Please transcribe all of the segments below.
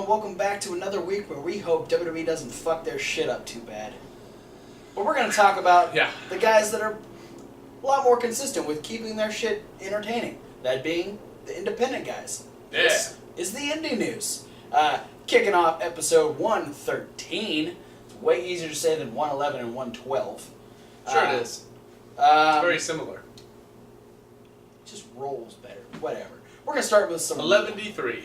gentlemen, welcome back to another week where we hope WWE doesn't fuck their shit up too bad. But we're going to talk about the guys that are a lot more consistent with keeping their shit entertaining. That being the independent guys. Yeah. This is the indie news. Kicking off episode 113. It's way easier to say than 111 and 112. Sure it is. It's very similar. Just rolls better. Whatever. We're going to start with some... 11D3.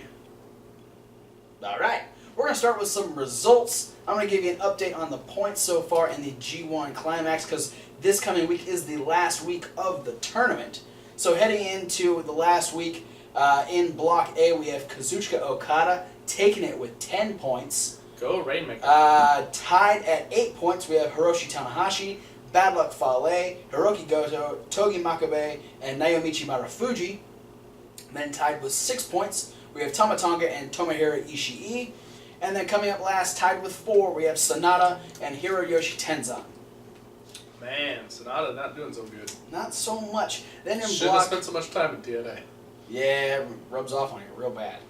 Alright. We're going to start with some results. I'm going to give you an update on the points so far in the G1 Climax because this coming week is the last week of the tournament. So heading into the last week, in Block A, we have Kazuchika Okada taking it with 10 points. Go Rainmaker. Tied at 8 points, we have Hiroshi Tanahashi, Bad Luck Fale, Hiroki Goto, Togi Makabe, and Naomichi Marufuji. Then tied with 6 points, we have Tama Tonga and Tomohiro Ishii. And then coming up last, tied with 4, we have Sonata and Hiroyoshi Tenzan. Man, Sonata not doing so good. Not so much. Then in Shouldn't have spent so much time in TNA. Yeah, it rubs off on you real bad.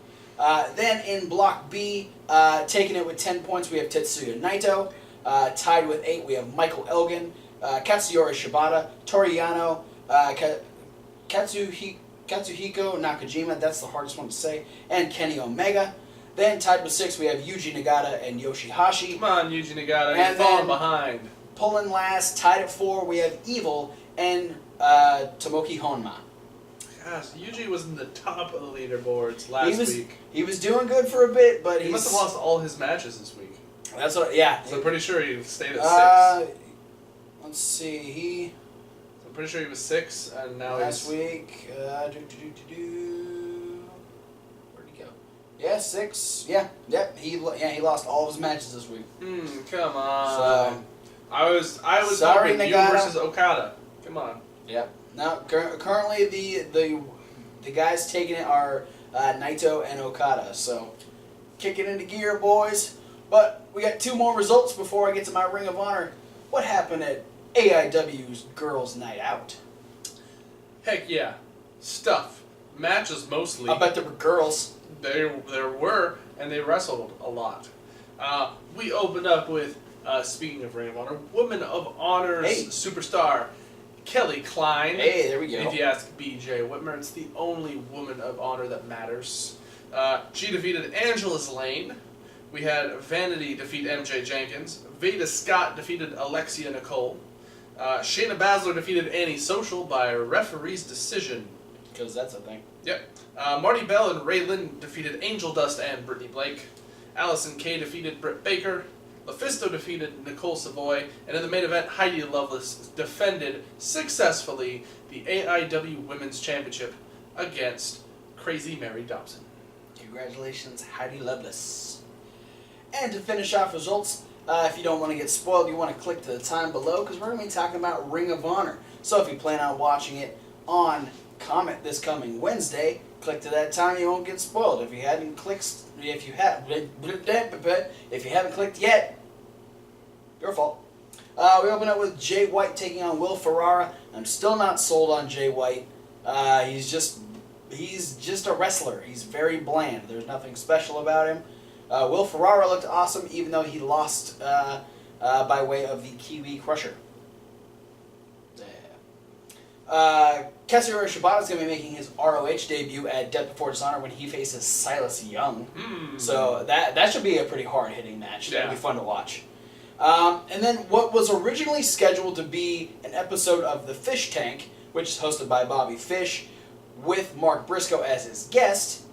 Then in Block B, taking it with 10 points, we have Tetsuya Naito. Tied with 8, we have Michael Elgin, Katsuyori Shibata, Toriano, Katsuhiko Nakajima, that's the hardest one to say, and Kenny Omega. Then tied with 6, we have Yuji Nagata and Yoshihashi. Come on, Yuji Nagata, you're falling behind. Pulling last, tied at 4, we have Evil and Tomoki Honma. Gosh, Yuji was in the top of the leaderboards last week. He was doing good for a bit, but he must have lost all his matches this week. That's what, yeah. So I'm pretty sure he stayed at 6. Let's see, I'm pretty sure he was 6, and now last week, where'd he go? Yeah, 6. Yeah, he lost all of his matches this week. Come on. So, I was sorry, hoping you Nagata versus Okada. Come on. Yep. Now, currently the guys taking it are Naito and Okada. So, kick it into gear, boys. But we got 2 more results before I get to my Ring of Honor. What happened at AIW's Girls' Night Out? Heck yeah. Stuff. Matches mostly. I bet there were girls. There were, and they wrestled a lot. We opened up with, speaking of Ring of Honor, Woman of Honor's superstar, Kelly Klein. Hey, there we go. If you ask BJ Whitmer, it's the only Woman of Honor that matters. She defeated Angela's Lane. We had Vanity defeat MJ Jenkins. Veda Scott defeated Alexia Nicole. Shayna Baszler defeated Annie Social by referee's decision. Because that's a thing. Yep. Marty Bell and Ray Lynn defeated Angel Dust and Brittany Blake. Allison Kay defeated Britt Baker. LuFisto defeated Nicole Savoy. And in the main event, Heidi Lovelace defended successfully the AIW Women's Championship against Crazy Mary Dobson. Congratulations, Heidi Lovelace. And to finish off results, if you don't want to get spoiled, you want to click to the time below because we're going to be talking about Ring of Honor. So if you plan on watching it on Comet this coming Wednesday, click to that time. You won't get spoiled. If you haven't clicked yet, your fault. We open up with Jay White taking on Will Ferrara. I'm still not sold on Jay White. He's just a wrestler. He's very bland. There's nothing special about him. Will Ferrara looked awesome, even though he lost by way of the Kiwi Crusher. Katsuyori Shibata is going to be making his ROH debut at Death Before Dishonor when he faces Silas Young. So that should be a pretty hard-hitting match. That'll be fun to watch. And then what was originally scheduled to be an episode of The Fish Tank, which is hosted by Bobby Fish, with Mark Briscoe as his guest,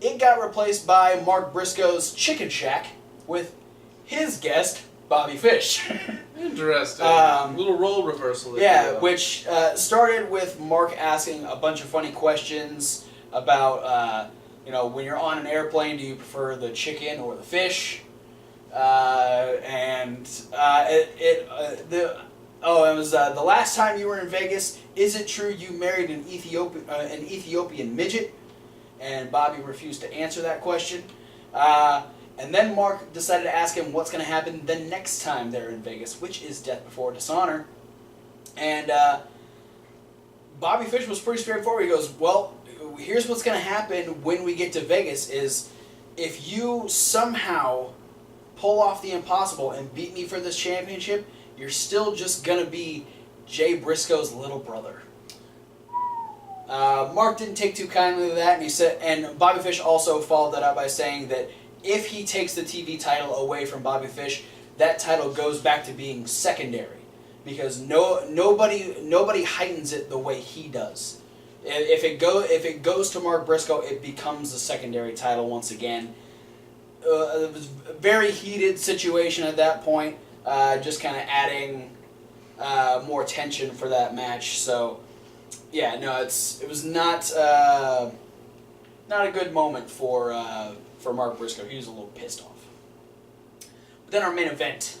it got replaced by Mark Briscoe's Chicken Shack with his guest, Bobby Fish. Interesting. Little role reversal. Which started with Mark asking a bunch of funny questions about, when you're on an airplane, do you prefer the chicken or the fish? It was the last time you were in Vegas. Is it true you married an Ethiopian midget? And Bobby refused to answer that question. And then Mark decided to ask him what's going to happen the next time they're in Vegas, which is Death Before Dishonor. And Bobby Fish was pretty straightforward. He goes, well, here's what's going to happen when we get to Vegas is if you somehow pull off the impossible and beat me for this championship, you're still just gonna be Jay Briscoe's little brother. Mark didn't take too kindly to that, and he said, and Bobby Fish also followed that up by saying that if he takes the TV title away from Bobby Fish, that title goes back to being secondary, because nobody heightens it the way he does. If it goes to Mark Briscoe, it becomes the secondary title once again. It was a very heated situation at that point, just kind of adding more tension for that match. So, yeah, no, it was not a good moment for Mark Briscoe. He was a little pissed off. But then our main event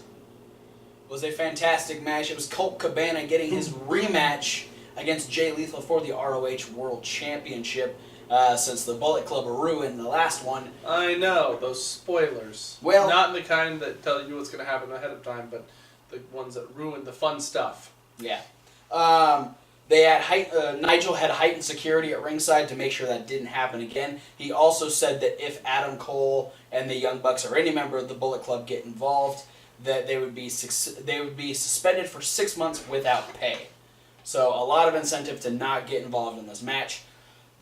was a fantastic match. It was Colt Cabana getting his rematch against Jay Lethal for the ROH World Championship, since the Bullet Club ruined the last one. I know, those spoilers. Well, not the kind that tell you what's going to happen ahead of time, but the ones that ruin the fun stuff. Yeah. They had Nigel had heightened security at ringside to make sure that didn't happen again. He also said that if Adam Cole and the Young Bucks or any member of the Bullet Club get involved, that they would be suspended for 6 months without pay. So a lot of incentive to not get involved in this match.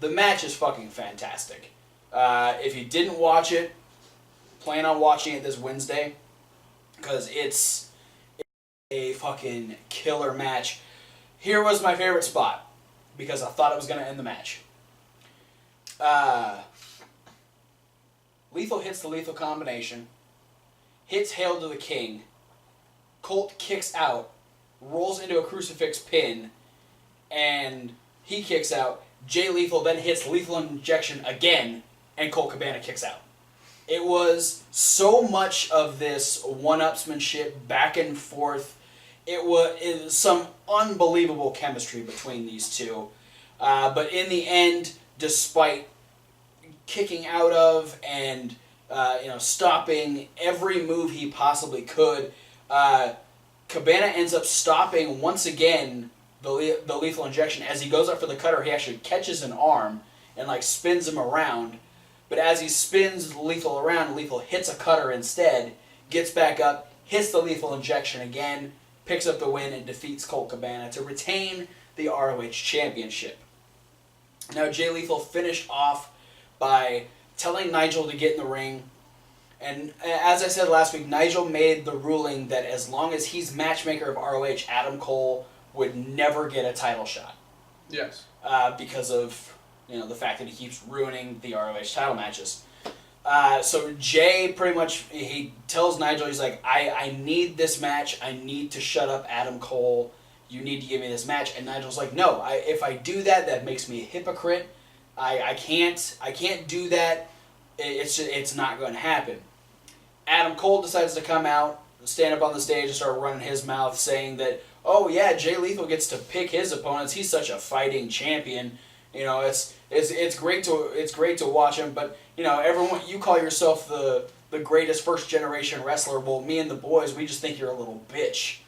The match is fucking fantastic. If you didn't watch it, plan on watching it this Wednesday, because it's a fucking killer match. Here was my favorite spot, because I thought it was going to end the match. Lethal hits the lethal combination, hits Hail to the King, Colt kicks out, rolls into a crucifix pin, and he kicks out. Jay Lethal then hits lethal injection again, and Colt Cabana kicks out. It was so much of this one-upsmanship, back and forth. It was some unbelievable chemistry between these two. But in the end, despite kicking out of and stopping every move he possibly could, Cabana ends up stopping once again the lethal injection. As he goes up for the cutter, he actually catches an arm and spins him around. But as he spins Lethal around, Lethal hits a cutter instead, gets back up, hits the lethal injection again, picks up the win, and defeats Colt Cabana to retain the ROH Championship. Now, Jay Lethal finished off by telling Nigel to get in the ring. And as I said last week, Nigel made the ruling that as long as he's matchmaker of ROH, Adam Cole would never get a title shot. Yes. Because of the fact that he keeps ruining the ROH title matches. So Jay pretty much, he tells Nigel, he's like, I need this match. I need to shut up Adam Cole. You need to give me this match. And Nigel's like, no, if I do that, that makes me a hypocrite. I can't do that. It's not going to happen. Adam Cole decides to come out, stand up on the stage, and start running his mouth, saying that, oh yeah, Jay Lethal gets to pick his opponents. He's such a fighting champion. It's great to watch him. But everyone, you call yourself the greatest first generation wrestler. Well, me and the boys, we just think you're a little bitch.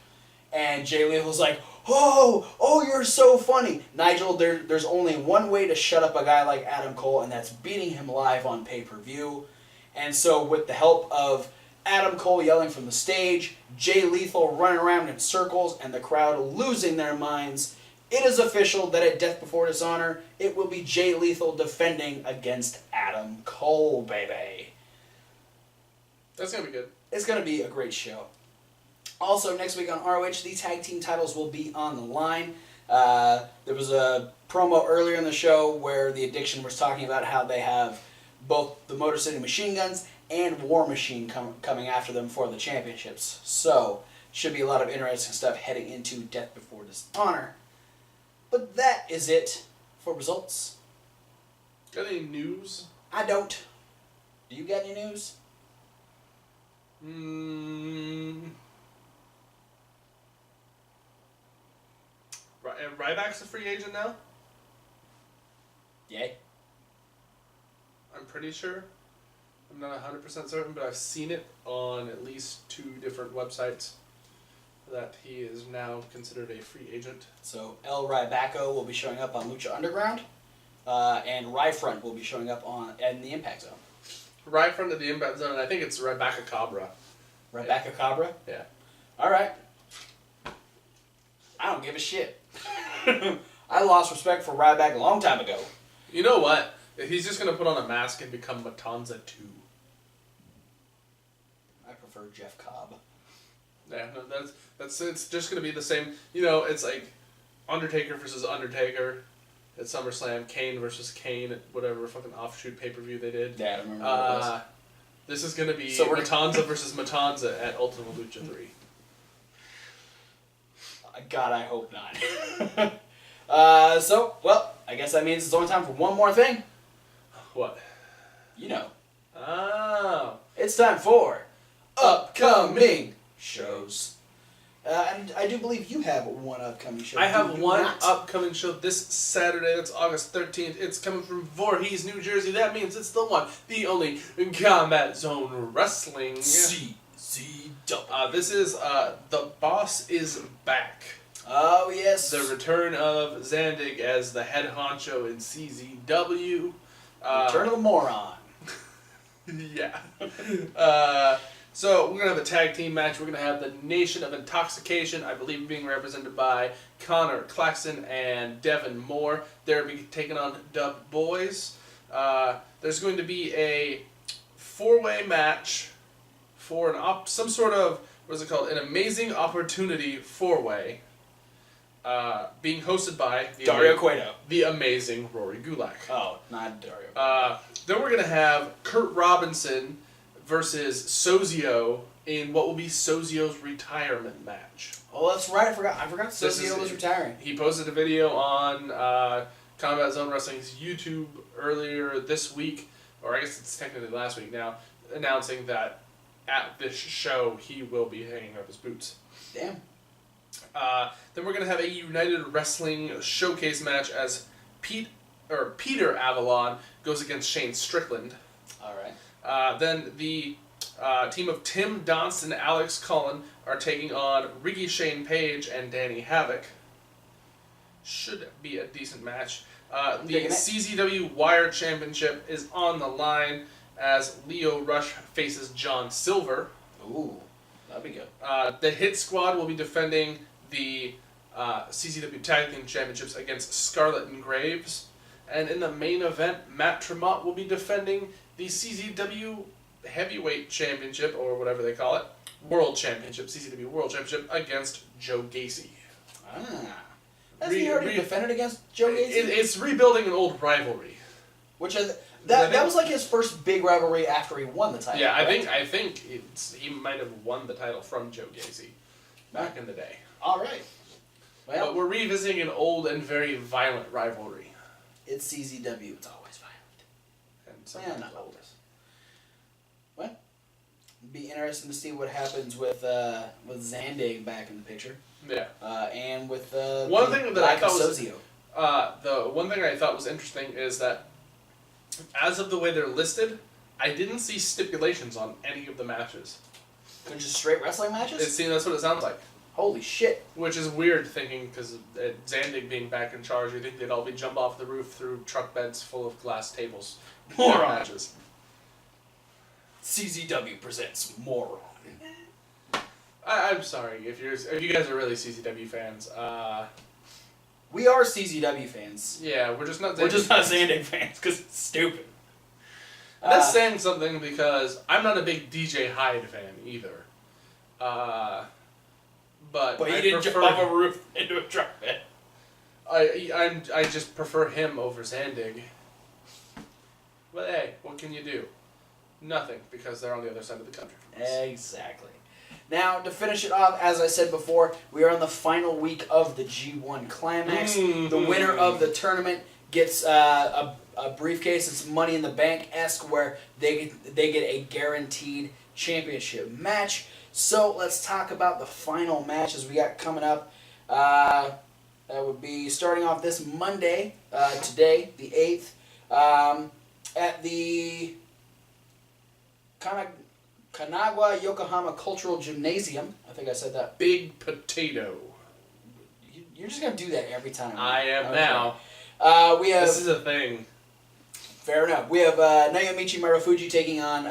And Jay Lethal's like, oh, you're so funny. Nigel, there's only one way to shut up a guy like Adam Cole, and that's beating him live on pay-per-view. And so with the help of Adam Cole yelling from the stage, Jay Lethal running around in circles, and the crowd losing their minds, it is official that at Death Before Dishonor, it will be Jay Lethal defending against Adam Cole, baby. That's going to be good. It's going to be a great show. Also, next week on ROH, the tag team titles will be on the line. There was a promo earlier in the show where the Addiction was talking about how they have both the Motor City Machine Guns and War Machine coming after them for the championships. So, should be a lot of interesting stuff heading into Death Before Dishonor. But that is it for results. Got any news? I don't. Do you got any news? Ryback's a free agent now? Yay. I'm pretty sure. I'm not 100% certain, but I've seen it on at least 2 different websites that he is now considered a free agent. So El Rybacko will be showing up on Lucha Underground, and Ryfront will be showing up in the Impact Zone. right in front of the inbound zone, and I think it's Rebecca Cabra. Rebecca Cabra? Yeah. All right. I don't give a shit. I lost respect for Ryback a long time ago. You know what? He's just going to put on a mask and become Matanza 2. I prefer Jeff Cobb. Yeah, no, it's just going to be the same. You know, it's like Undertaker versus Undertaker at SummerSlam, Kane versus Kane at whatever fucking offshoot pay-per-view they did. Yeah, I remember what it was. This is going to be So Matanza versus Matanza at Ultima Lucha 3. God, I hope not. Well, I guess that means it's only time for one more thing. What? You know. Oh. It's time for upcoming shows. And I do believe you have one upcoming show. I have Do you one not? upcoming show this Saturday. That's August 13th. It's coming from Voorhees, New Jersey. That means it's the one, the only Combat Zone Wrestling. CZW. This is The Boss is Back. Oh, yes. The return of Zandig as the head honcho in CZW. Return of the Moron. Yeah. So we're going to have a tag team match. We're going to have the Nation of Intoxication, I believe being represented by Connor Claxton and Devin Moore. They're taking on Dub Boys. There's going to be a 4-way match for some sort of, what is it called? An Amazing Opportunity 4-way. Being hosted by Dario Cueto. The amazing Rory Gulak. Oh, not Dario. Then we're going to have Kurt Robinson versus Sozio in what will be Sozio's retirement match. Oh, that's right. I forgot Sozio was retiring. He posted a video on Combat Zone Wrestling's YouTube earlier this week, or I guess it's technically last week now, announcing that at this show he will be hanging up his boots. Damn. Then we're going to have a United Wrestling showcase match as Peter Avalon goes against Shane Strickland. All right. Then the team of Tim Donst and Alex Cullen are taking on Ricky Shane Page and Danny Havoc. Should be a decent match. The CZW Wire Championship is on the line as Leo Rush faces John Silver. Ooh, that'd be good. The Hit Squad will be defending the CZW Tag Team Championships against Scarlett and Graves. And in the main event, Matt Tremont will be defending the CZW Heavyweight Championship, or whatever they call it, World Championship, CZW World Championship, against Joe Gacy. Has he already defended against Joe Gacy? It's rebuilding an old rivalry. Which that was like his first big rivalry after he won the title. Yeah, right? I think he might have won the title from Joe Gacy back in the day. All right. Well, but we're revisiting an old and very violent rivalry. It's CZW. It's always violent. And sometimes not old. always. Well, it'd be interesting to see what happens with Zandig back in the picture. Yeah. And with one thing that I thought was Sozio. The one thing I thought was interesting is that as of the way they're listed, I didn't see stipulations on any of the matches. They're just straight wrestling matches? That's what it sounds like. Holy shit. Which is weird thinking, because Zandig being back in charge, you think they'd all be jump off the roof through truck beds full of glass tables. Moron. Matches. CZW presents Moron. I'm sorry if you guys are really CZW fans. We are CZW fans. Yeah, we're just not. We're just not Zandig fans because it's stupid. That's saying something because I'm not a big DJ Hyde fan either. But he didn't jump off a roof into a truck bed. I just prefer him over Zandig. But hey, what can you do? Nothing, because they're on the other side of the country from us. Exactly. Now, to finish it off, as I said before, we are in the final week of the G1 Climax. Mm-hmm. The winner of the tournament gets a briefcase. It's Money in the Bank-esque, where they get a guaranteed championship match. So let's talk about the final matches we got coming up. That would be starting off this Monday, today, the 8th, at the Kanagawa Yokohama Cultural Gymnasium. I think I said that. Big Potato. You're just going to do that every time. I am now. We have This is a thing. Fair enough. We have Naomichi Marufuji taking on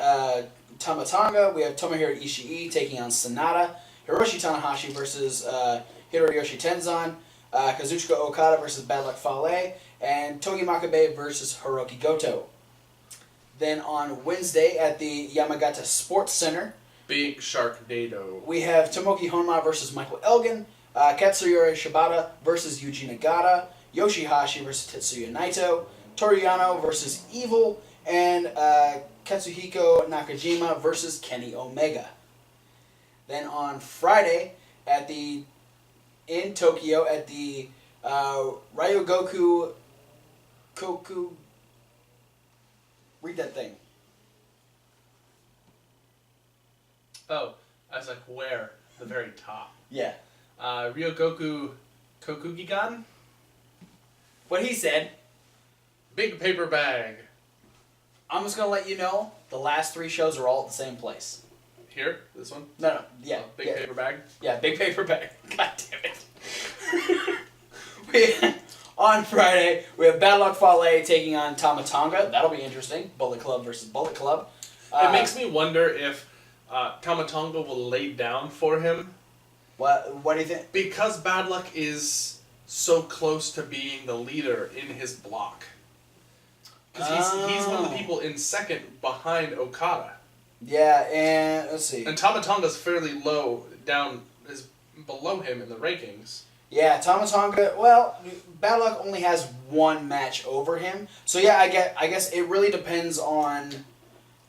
Tama Tonga. We have Tomohiro Ishii taking on Sonata. Hiroshi Tanahashi versus Hiroyoshi Tenzan. Kazuchika Okada versus Bad Luck Fale. And Togi Makabe versus Hiroki Goto. Then on Wednesday at the Yamagata Sports Center, Big Sharknado. we have Tomoki Honma versus Michael Elgin. Katsuyori Shibata versus Yuji Nagata. Yoshihashi versus Tetsuya Naito. Toru Yano versus Evil. And Katsuhiko Nakajima versus Kenny Omega. Then on Friday in Tokyo at the Ryogoku Koku. Read that thing. Oh, I was like, where? The very top. Yeah. Ryogoku Kokugigan? What he said. Big paper bag. I'm just going to let you know, the last 3 shows are all at the same place. Here? This one? No. Yeah. Big paper bag? Yeah, big paper bag. God damn it. On Friday, we have Bad Luck Fale taking on Tama Tonga. That'll be interesting. Bullet Club versus Bullet Club. It makes me wonder if Tama Tonga will lay down for him. What do you think? Because Bad Luck is so close to being the leader in his block. Because he's one of the people in second behind Okada. Yeah, and let's see. And Tama Tonga's fairly low down, is below him in the rankings. Yeah, Tama Tonga, well, Bad Luck only has 1 match over him. So yeah, I guess it really depends on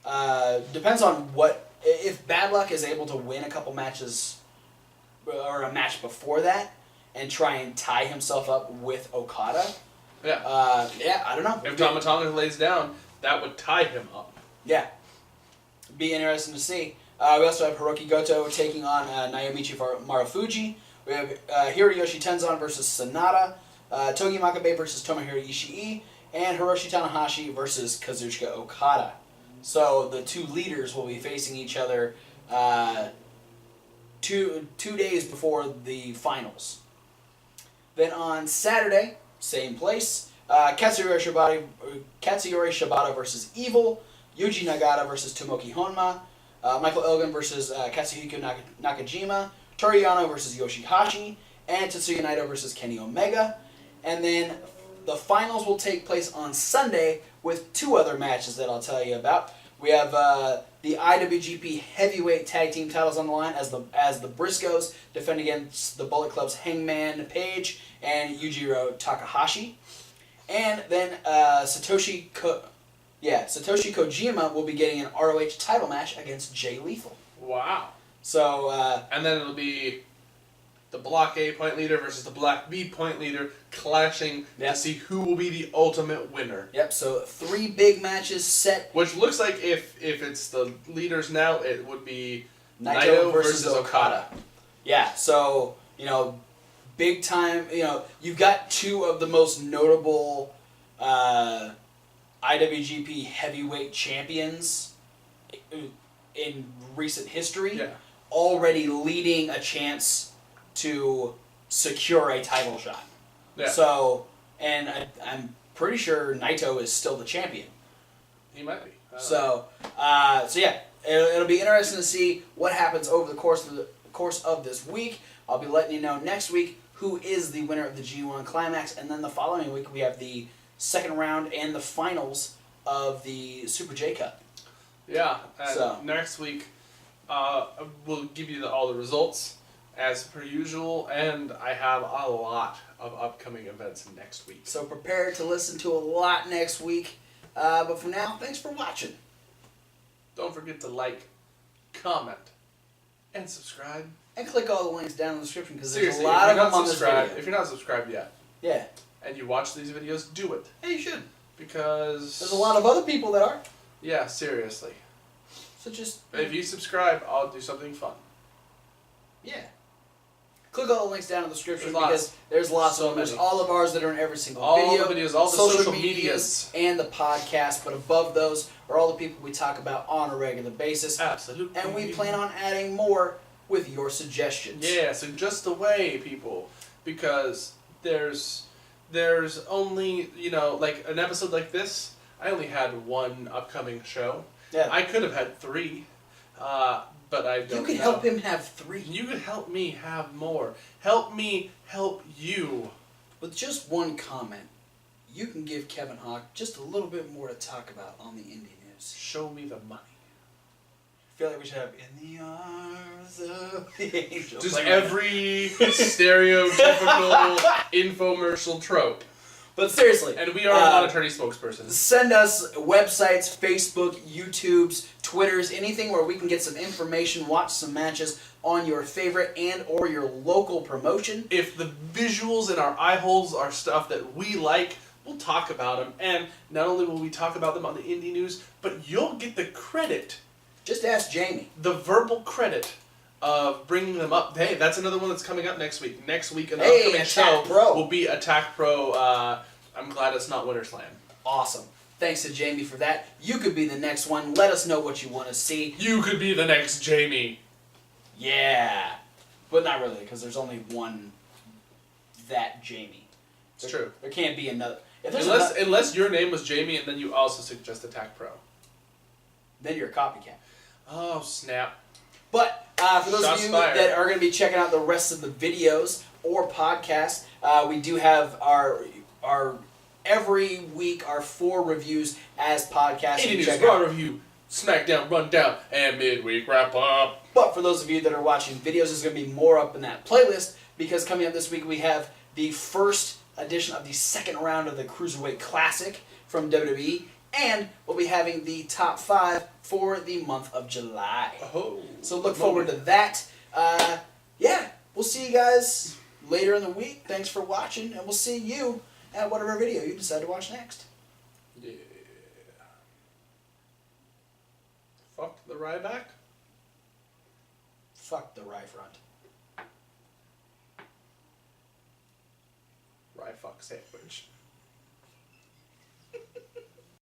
what, if Bad Luck is able to win a couple matches, or a match before that, and try and tie himself up with Okada. Yeah. I don't know. If Tama Tonga lays down, that would tie him up. Yeah. Be interesting to see. We also have Hiroki Goto taking on Naomichi Marufuji. We have Hiroyoshi Tenzan versus Sonata. Togi Makabe versus Tomohiro Ishii. And Hiroshi Tanahashi versus Kazuchika Okada. So the 2 leaders will be facing each other two days before the finals. Then on Saturday, same place, Katsuyori Shibata versus Evil. Yuji Nagata versus Tomoki Honma. Michael Elgin versus Katsuhiko Nakajima. Toru Yano versus Yoshihashi. And Tetsuya Naito versus Kenny Omega. And then the finals will take place on Sunday with 2 other matches that I'll tell you about. We have the IWGP Heavyweight Tag Team titles on the line as the Briscoes defend against the Bullet Club's Hangman Page and Yujiro Takahashi. And then Satoshi Kojima will be getting an ROH title match against Jay Lethal. Wow. So and then it'll be the Block A point leader versus the Block B point leader clashing to see who will be the ultimate winner. Yep, so 3 big matches set. Which looks like if it's the leaders now, it would be Naito versus Okada. Yeah, so, big time, you've got 2 of the most notable IWGP heavyweight champions in recent history already leading a chance to secure a title shot. Yeah. So, and I'm pretty sure Naito is still the champion. He might be. So yeah, it'll be interesting to see what happens over the course of this week. I'll be letting you know next week who is the winner of the G1 Climax, and then the following week we have the second round and the finals of the Super J Cup. Yeah, and next week we'll give you all the results as per usual, and I have a lot of upcoming events next week. So prepare to listen to a lot next week. But for now, thanks for watching. Don't forget to like, comment, and subscribe. And click all the links down in the description because there's a lot of them on this video. If you're not subscribed yet, and you watch these videos, do it. Hey, you should. Because there's a lot of other people that are. Yeah, seriously. So just... If you subscribe, I'll do something fun. Yeah. Click all the links down in the description because there's lots of them. There's all of ours that are in every single video. All the videos, all the social medias. And the podcast. But above those are all the people we talk about on a regular basis. Absolutely. And we plan on adding more with your suggestions. Yeah, suggest away, people. Because there's only, like an episode like this, I only had one upcoming show. Yeah. I could have had 3, but I don't. You could know. help him have 3. You could help me have more. Help me help you. With just one comment, you can give Kevin Hawk just a little bit more to talk about on the indie news. Show me the money. I feel like we should have In the Arms of the Angel. Just every stereotypical infomercial trope. But seriously. And we are a non-attorney spokesperson. Send us websites, Facebook, YouTubes, Twitters, anything where we can get some information, watch some matches on your favorite and or your local promotion. If the visuals in our eye holes are stuff that we like, we'll talk about them. And not only will we talk about them on the indie news, but you'll get the credit. Just ask Jamie. The verbal credit of bringing them up. Hey, that's another one that's coming up next week. Next week, an upcoming show will be Attack Pro. I'm glad it's not Winter Slam. Awesome. Thanks to Jamie for that. You could be the next one. Let us know what you want to see. You could be the next Jamie. Yeah. But not really, because there's only one that Jamie. It's true. There can't be another. Unless your name was Jamie and then you also suggest Attack Pro. Then you're a copycat. Oh, snap. But for those of you that are going to be checking out the rest of the videos or podcasts, we do have our every week our 4 reviews as podcasts. Indie News, Raw Review, SmackDown Rundown, and Midweek Wrap Up. But for those of you that are watching videos, there's going to be more up in that playlist because coming up this week we have the first edition of the second round of the Cruiserweight Classic from WWE. And we'll be having the top 5 for the month of July. Oh, so look forward to that. Yeah, we'll see you guys later in the week. Thanks for watching, and we'll see you at whatever video you decide to watch next. Yeah. Fuck the Ryback. Fuck the Rye Front. Rye fuck sandwich.